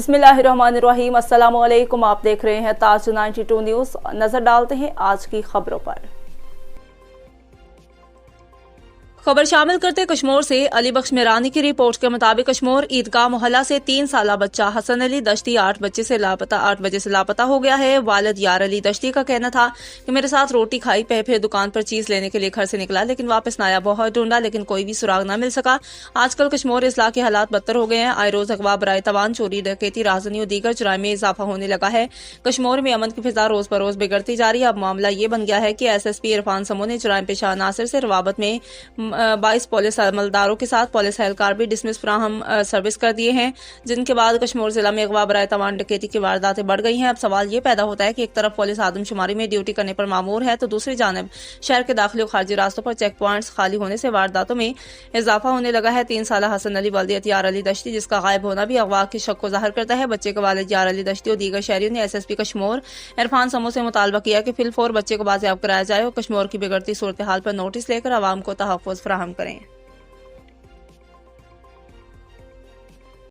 बिस्मिल्लाहिर्रहमानिर्रहीम। अस्सलाम वालेकुम। आप देख रहे हैं ताज 92 न्यूज़। नजर डालते हैं आज की खबरों पर। खबर शामिल करते कश्मीर से अली बख्श मेरानी की रिपोर्ट के मुताबिक कश्मीर ईदगाह मोहल्ला से 3 साला बच्चा हसन अली दश्ती 8 बजे से लापता हो गया है। वालिद यार अली दश्ती का कहना था कि मेरे साथ रोटी खाई, फिर दुकान पर चीज लेने के लिए घर से निकला, लेकिन वापस ना आया। बहुत ढूंढा लेकिन कोई भी सुराग न मिल सका। आजकल कश्मीर इस्लाह के हालात बदतर हो गए हैं। आए रोज अगवा, बराए तवान, चोरी, डकैती, राजनी और दीगर जुराइम में इजाफा होने लगा है। कश्मीर में अमन की फिजा रोज बरोज बिगड़ती जा रही है। अब मामला ये बन गया है कि SSP इरफान समो ने जुराइम पेशा नासिर से रवाबत में 22 पुलिस अमलदारों के साथ पुलिस एहलकार भी डिसमिस फ्राहम सर्विस कर दिए हैं, जिनके बाद कश्मीर जिला में अगवा, बराए तवान, डकैती की वारदातें बढ़ गई हैं। अब सवाल ये पैदा होता है कि एक तरफ पुलिस आदमशुमारी में ड्यूटी करने पर मामूर है, तो दूसरी जानब शहर के दाखिली और खारजी रास्तों पर चेक पॉइंट्स खाली होने से वारदातों में इजाफा होने लगा है। 3 साला हसन अली वल्द यार अली दश्ती, जिसका गायब होना भी अगवा के शक को जाहिर करता है। बच्चे के वालिद यार अली दश्ती और दीगर शहरियों ने SSP कश्मीर इरफान समो से मुतालबा किया कि फिलफौर बच्चे को बाजियाब कराया जाए और कश्मीर की बिगड़ती सूरत हाल पर नोटिस लेकर आवाम को तहफ़्फ़ुज़ फराहम करें।